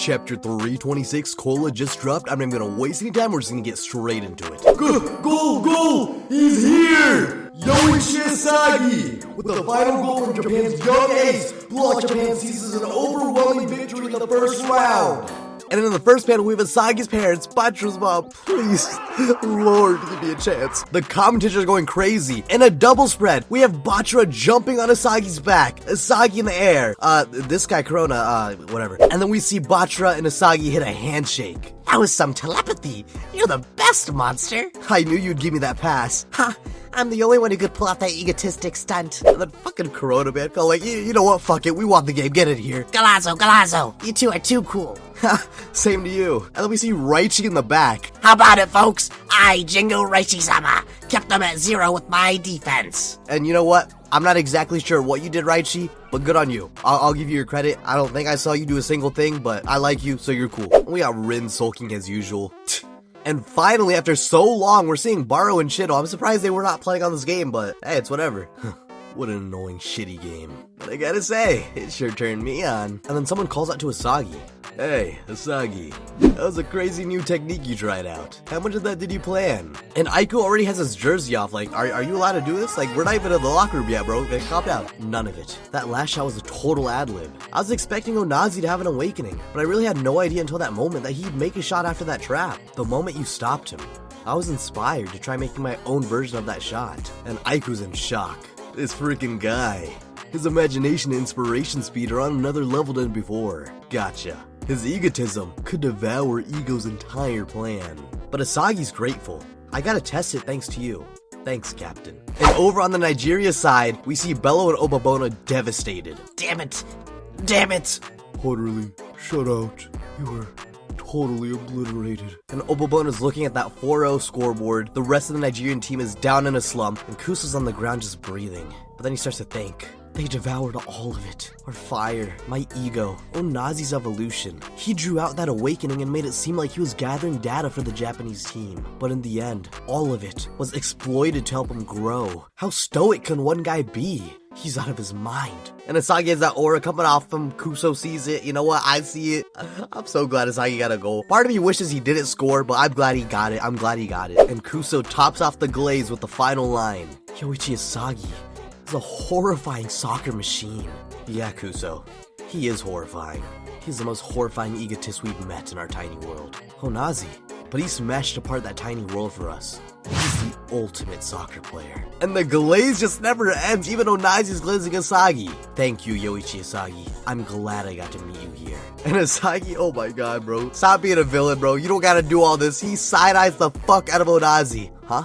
Chapter 326, Cola just dropped. I'm not even gonna waste any time, we're just gonna get straight into it. Goal! He's here! Yoichi ISAGI! With the final goal from Japan's young ace, BLUELOCK Japan seizes an overwhelming victory in the first round. And in the first panel, we have Asagi's parents, Batra's mom. Please, Lord, give me a chance. The commentators are going crazy. In a double spread, we have Batra jumping on Asagi's back, Asagi in the air. This guy, Corona, whatever. And then we see Batra and Asagi hit a handshake. That was some telepathy. You're the best, monster. I knew you'd give me that pass. Ha! I'm the only one who could pull off that egotistic stunt. And then fucking Corona, man, felt like, you know what, fuck it, we want the game, get it here. Galazzo, you two are too cool. Same to you. And then we see Raichi in the back. How about it, folks? I, Jingo Raichi-sama, kept them at 0 with my defense. And you know what? I'm not exactly sure what you did, Raichi, but good on you. I'll give you your credit. I don't think I saw you do a single thing, but I like you, so you're cool. We got Rin sulking as usual. And finally, after so long, we're seeing Barou and Shido. I'm surprised they were not playing on this game, but hey, it's whatever. What an annoying, shitty game. But I gotta say, it sure turned me on. And then someone calls out to Asagi. Hey, Asagi, that was a crazy new technique you tried out. How much of that did you plan? And Aiku already has his jersey off. Like, are you allowed to do this? Like, we're not even in the locker room yet, bro. Okay, calm down. None of it. That last shot was a total ad-lib. I was expecting Onazi to have an awakening, but I really had no idea until that moment that he'd make a shot after that trap. The moment you stopped him, I was inspired to try making my own version of that shot. And Aiku's in shock. This freaking guy. His imagination and inspiration speed are on another level than before. Gotcha. His egotism could devour Ego's entire plan. But Asagi's grateful. I gotta test it thanks to you. Thanks, Captain. And over on the Nigeria side, we see Bello and Obabona devastated. Damn it. Orderly, shut out. You were totally obliterated. And Obabona's looking at that 4-0 scoreboard. The rest of the Nigerian team is down in a slump, and Kusa's on the ground just breathing. But then he starts to think. They devoured all of it. Our fire, my ego, Onazi's evolution. He drew out that awakening and made it seem like he was gathering data for the Japanese team. But in the end, all of it was exploited to help him grow. How stoic can one guy be? He's out of his mind. And Asagi has that aura coming off him. Kuso sees it. You know what? I see it. I'm so glad Asagi got a goal. Part of me wishes he didn't score, but I'm glad he got it. And Kuso tops off the glaze with the final line. Yoichi Asagi is a horrifying soccer machine. Yeah, Kuso. He is horrifying. He's the most horrifying egotist we've met in our tiny world. Onazi. But he smashed apart that tiny world for us. He's the ultimate soccer player. And the glaze just never ends. Even Onazi's glazing Asagi. Thank you, Yoichi Asagi. I'm glad I got to meet you here. And Asagi, oh my god, bro. Stop being a villain, bro. You don't gotta do all this. He side-eyes the fuck out of Onazi. Huh?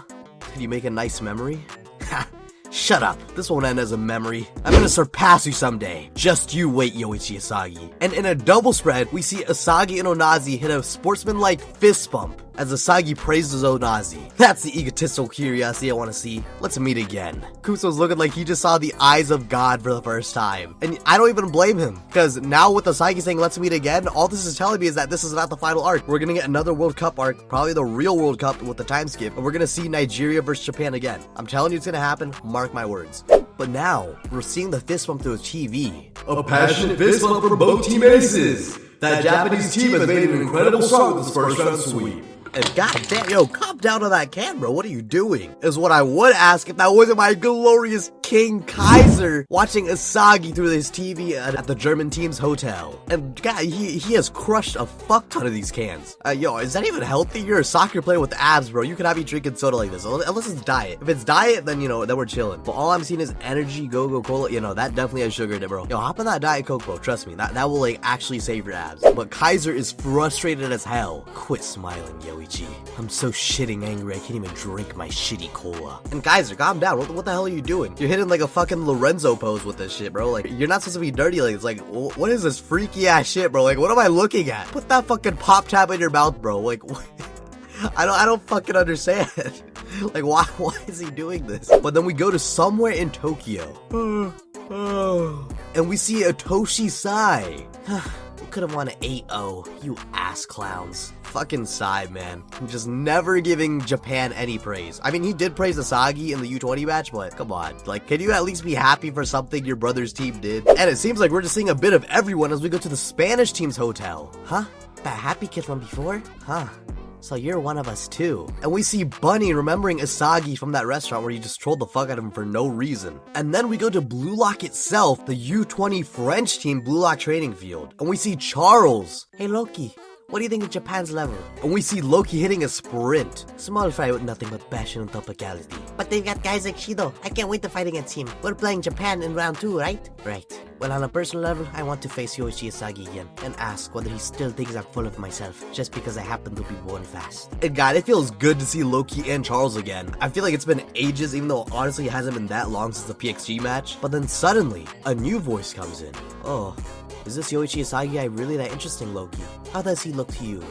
Did you make a nice memory? Ha! Shut up. This won't end as a memory. I'm gonna surpass you someday. Just you wait, Yoichi Asagi. And in a double spread, we see Asagi and Onazi hit a sportsman-like fist bump as Asagi praises Onazi. That's the egotistical curiosity I want to see. Let's meet again. Kuso's looking like he just saw the eyes of God for the first time. And I don't even blame him, because now with Asagi saying let's meet again, all this is telling me is that this is not the final arc. We're gonna get another World Cup arc, probably the real World Cup with the time skip, and we're gonna see Nigeria versus Japan again. I'm telling you it's gonna happen, mark my words. But now, we're seeing the fist bump through a TV. A passionate fist bump for both team aces. That Japanese team has made an incredible start with this first round sweep. And goddamn, yo, calm down on that camera. What are you doing? Is what I would ask if that wasn't my glorious King Kaiser watching Asagi through his TV at the German team's hotel. And God, he has crushed a fuck ton of these cans. Yo, is that even healthy? You're a soccer player with abs, bro. You cannot be drinking soda like this, unless it's diet. If it's diet, then, you know, then we're chilling. But all I'm seeing is energy, go-go cola. You know, that definitely has sugar in it, bro. Yo, hop on that Diet Coke, bro. Trust me, that will, like, actually save your abs. But Kaiser is frustrated as hell. Quit smiling, Yoichi. I'm so shitting angry I can't even drink my shitty cola. And Kaiser, calm down. What the hell are you doing? You're hitting like a fucking Lorenzo pose with this shit, bro. Like, you're not supposed to be dirty. Like, it's like, what is this freaky ass shit, bro? Like, what am I looking at? Put that fucking pop tab in your mouth, bro. Like, what? I don't fucking understand. Like, why is he doing this? But then we go to somewhere in Tokyo. And we see Itoshi Sai. You could have won an 8-0, you ass clowns. Fucking Sai, man. Just never giving Japan any praise. I mean, he did praise ISAGI in the U20 match, but come on. Like, can you at least be happy for something your brother's team did? And it seems like we're just seeing a bit of everyone as we go to the Spanish team's hotel. Huh? That happy kid from before? Huh. So you're one of us too. And we see Bunny remembering ISAGI from that restaurant where he just trolled the fuck out of him for no reason. And then we go to BLUELOCK itself, the U20 French team BLUELOCK training field. And we see Charles. Hey Loki, what do you think of Japan's level? And we see Loki hitting a sprint. Small fry with nothing but passion and topicality. But they've got guys like Shido. I can't wait to fight against him. We're playing Japan in round 2, right? Right. Well, on a personal level, I want to face Yoshi ISAGI again and ask whether he still thinks I'm full of myself just because I happen to be born fast. And God, it feels good to see Loki and Charles again. I feel like it's been ages, even though honestly it hasn't been that long since the PXG match. But then suddenly, a new voice comes in. Oh, is this Yoichi ISAGI really that interesting, Loki? How does he look to you?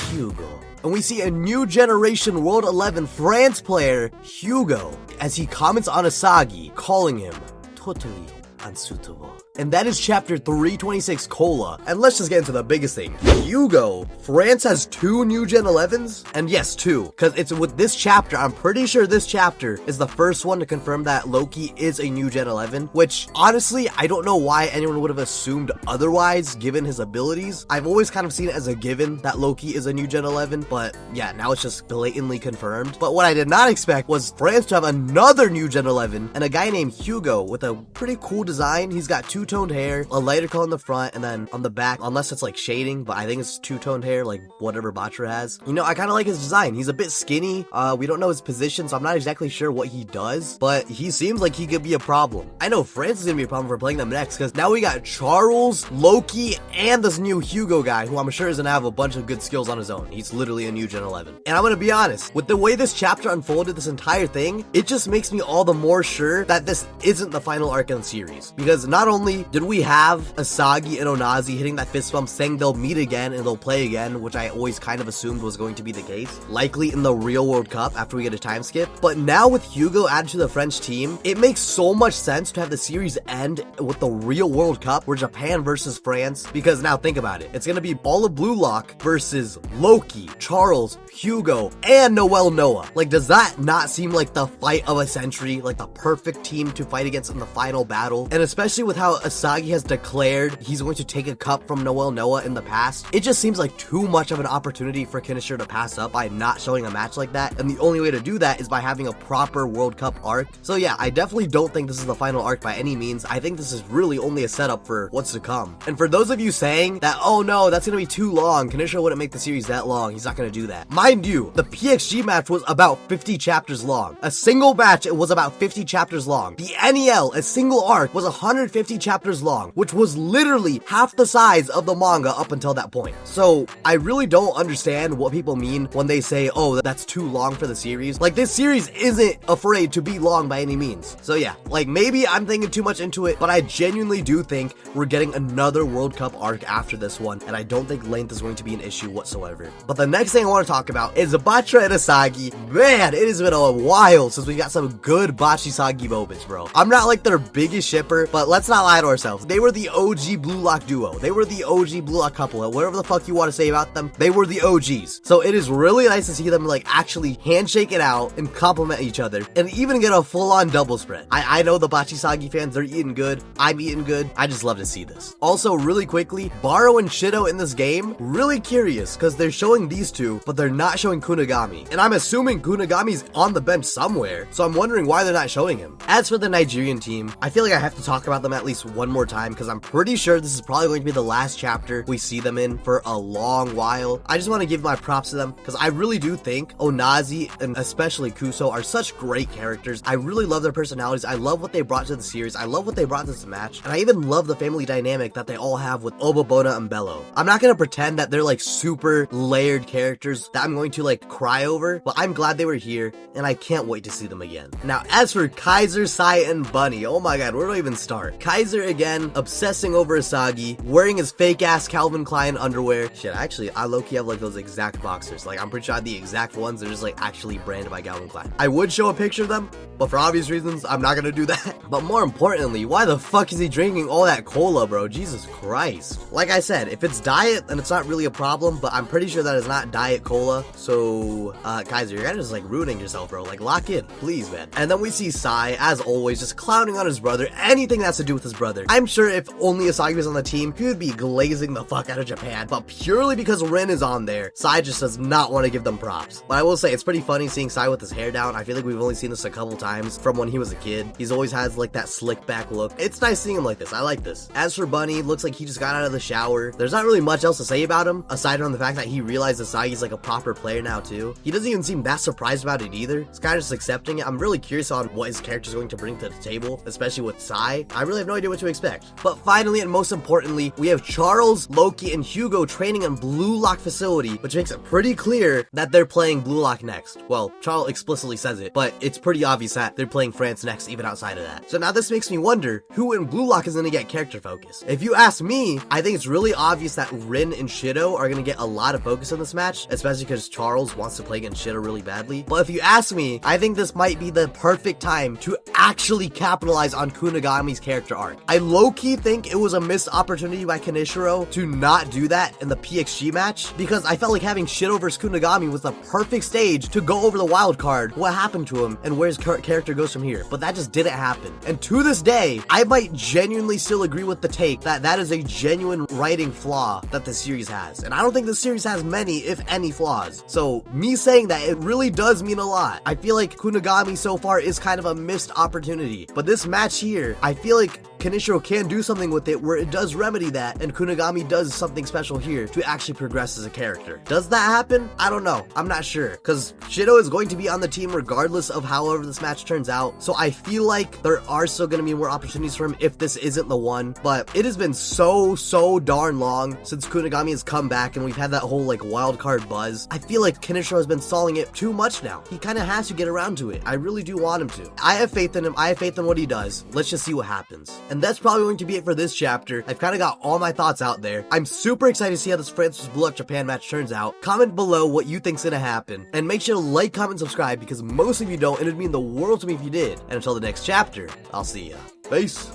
Hugo. And we see a new generation World 11 France player, Hugo, as he comments on ISAGI, calling him totally unsuitable. And that is chapter 326 Cola. And let's just get into the biggest thing. Hugo, France has 2 new Gen 11s? And yes, 2. Because it's with this chapter, I'm pretty sure this chapter is the first one to confirm that Loki is a new Gen 11. Which, honestly, I don't know why anyone would have assumed otherwise, given his abilities. I've always kind of seen it as a given that Loki is a new Gen 11. But yeah, now it's just blatantly confirmed. But what I did not expect was France to have another new Gen 11. And a guy named Hugo with a pretty cool design. He's got two-toned hair, a lighter color on the front, and then on the back, unless it's like shading, but I think it's two-toned hair, like whatever Batra has. You know, I kind of like his design. He's a bit skinny. We don't know his position, so I'm not exactly sure what he does, but he seems like he could be a problem. I know France is gonna be a problem for playing them next, because now we got Charles, Loki, and this new Hugo guy, who I'm sure is gonna have a bunch of good skills on his own. He's literally a new Gen 11. And I'm gonna be honest, with the way this chapter unfolded, this entire thing, it just makes me all the more sure that this isn't the final arc in the series. Because not only did we have ISAGI and Onazi hitting that fist bump saying they'll meet again and they'll play again, which I always kind of assumed was going to be the case, likely in the real World Cup after we get a time skip. But now with Hugo added to the French team, it makes so much sense to have the series end with the real World Cup where Japan versus France, because now think about it. It's going to be all of BLUELOCK versus Loki, Charles, Hugo, and Noel Noah. Like, does that not seem like the fight of a century? Like the perfect team to fight against in the final battle? And especially with how ISAGI has declared he's going to take a cup from Noel Noah in the past, it just seems like too much of an opportunity for Kinisher to pass up by not showing a match like that. And the only way to do that is by having a proper World Cup arc. So yeah, I definitely don't think this is the final arc by any means. I think this is really only a setup for what's to come. And for those of you saying that, oh no, that's gonna be too long, Kinisher wouldn't make the series that long, he's not gonna do that. Mind you, the PXG match was about 50 chapters long. A single match, it was about 50 chapters long. The NEL, a single arc, was 150 chapters long, which was literally half the size of the manga up until that point. So I really don't understand what people mean when they say, oh, that's too long for the series. Like, this series isn't afraid to be long by any means. So yeah, like, maybe I'm thinking too much into it, but I genuinely do think we're getting another World Cup arc after this one, and I don't think length is going to be an issue whatsoever. But the next thing I want to talk about is Batra and ISAGI. Man, it has been a while since we got some good Bachi-Sagi moments, bro. I'm not like their biggest shipper, but let's not lie to ourselves. They were the OG BLUELOCK duo. They were the OG BLUELOCK couple. Whatever the fuck you want to say about them, they were the OGs. So it is really nice to see them like actually handshake it out and compliment each other and even get a full-on double spread. I know the Bachi-Sagi fans, they're eating good. I'm eating good. I just love to see this. Also, really quickly, Barou and Shido in this game, really curious because they're showing these two, but they're not showing Kunigami. And I'm assuming Kunigami's on the bench somewhere, so I'm wondering why they're not showing him. As for the Nigerian team, I feel like I have to talk about them at least one more time because I'm pretty sure this is probably going to be the last chapter we see them in for a long while. I just want to give my props to them because I really do think Onazi and especially Kuso are such great characters. I really love their personalities. I love what they brought to the series. I love what they brought to this match. And I even love the family dynamic that they all have with Obabona and Bello. I'm not going to pretend that they're like super layered characters that I'm going to like cry over, but I'm glad they were here and I can't wait to see them again. Now, as for Kaiser, Sai, and Bunny, oh my god, where do I even start? Kaiser there again, obsessing over Isagi, wearing his fake ass Calvin Klein underwear. Shit, actually, I low-key have like those exact boxers. Like, I'm pretty sure I have the exact ones. They're just like actually branded by Calvin Klein. I would show a picture of them, but for obvious reasons, I'm not gonna do that. But more importantly, why the fuck is he drinking all that cola, bro? Jesus Christ. Like I said, if it's diet, then it's not really a problem, but I'm pretty sure that is not diet cola. So, Kaiser, you're kind of just like ruining yourself, bro. Like, lock in, please, man. And then we see Sai, as always, just clowning on his brother, anything that has to do with his brother. I'm sure if only Isagi was on the team, he would be glazing the fuck out of Japan, but purely because Rin is on there, Sai just does not want to give them props. But I will say, it's pretty funny seeing Sai with his hair down. I feel like we've only seen this a couple times from when he was a kid. He's always has like that slick back look. It's nice seeing him like this. I like this. As for Bunny, looks like he just got out of the shower. There's not really much else to say about him, aside from the fact that he realized Isagi's like a proper player now too. He doesn't even seem that surprised about it either. He's kind of just accepting it. I'm really curious on what his character is going to bring to the table, especially with Sai. I really have no idea what to expect. But finally, and most importantly, we have Charles, Loki, and Hugo training in BLUELOCK facility, which makes it pretty clear that they're playing BLUELOCK next. Well, Charles explicitly says it, but it's pretty obvious that they're playing France next even outside of that. So now this makes me wonder who in BLUELOCK is going to get character focus. If you ask me, I think it's really obvious that Rin and Shido are going to get a lot of focus in this match, especially because Charles wants to play against Shido really badly. But if you ask me, I think this might be the perfect time to actually capitalize on Kunigami's character arc. I low-key think it was a missed opportunity by Kaneshiro to not do that in the PXG match, because I felt like having Shido vs Kunigami was the perfect stage to go over the wild card, what happened to him, and where his character goes from here. But that just didn't happen. And to this day, I might genuinely still agree with the take that that is a genuine writing flaw that the series has. And I don't think the series has many, if any, flaws. So me saying that, it really does mean a lot. I feel like Kunigami so far is kind of a missed opportunity. But this match here, I feel like Kaneshiro can do something with it where it does remedy that, and Kunigami does something special here to actually progress as a character. Does that happen? I don't know. I'm not sure, because Shido is going to be on the team regardless of however this match turns out, so I feel like there are still going to be more opportunities for him if this isn't the one. But it has been so darn long since Kunigami has come back and we've had that whole like wild card buzz. I feel like Kaneshiro has been stalling it too much now. He kind of has to get around to it. I really do want him to. I have faith in him. I have faith in what he does. Let's just see what happens. And that's probably going to be it for this chapter. I've kind of got all my thoughts out there. I'm super excited to see how this France vs BLUELOCK Japan match turns out. Comment below what you think's gonna happen, and make sure to like, comment, subscribe, because most of you don't, and it'd mean the world to me if you did. And until the next chapter, I'll see ya. Peace.